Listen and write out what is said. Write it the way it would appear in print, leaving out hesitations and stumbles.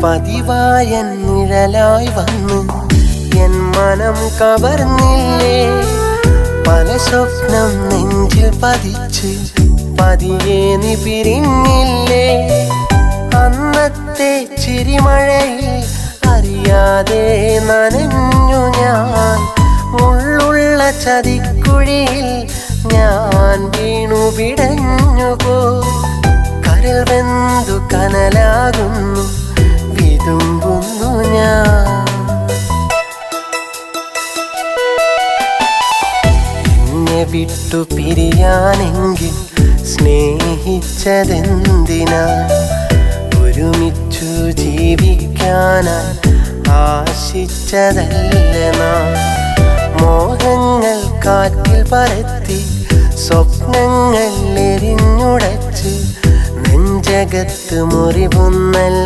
പതിവായ നിഴലായി വന്ന് എൻ മനം കവർന്നില്ലേ. പല സ്വപ്നം നെഞ്ചിൽ പതിച്ച് പതിയെ നീ പിരിഞ്ഞില്ലേ. അന്നത്തെ ചിരിമഴയിൽ അറിയാതെ നനഞ്ഞു ഞാൻ. ഉള്ളുള്ള ചതിക്കുഴിയിൽ ഞാൻ വീണു പിടഞ്ഞുപോ. കരൽ വെന്തു കനലാകുന്നു വിതുമ്പുന്നു ഞാൻ. എന്നെ വിട്ടു പിരിയാനെങ്കിൽ സ്നേഹിച്ചതെന്തിനാ. ഒരുമിച്ചു ജീവിക്കാനായി ആശിച്ചതല്ല നാം. മോഹങ്ങൾ കാറ്റിൽ പറത്തി സ്വപ്നങ്ങൾ എരിഞ്ഞുടച്ച് നെഞ്ചകത്ത് മുറിവുന്നൽ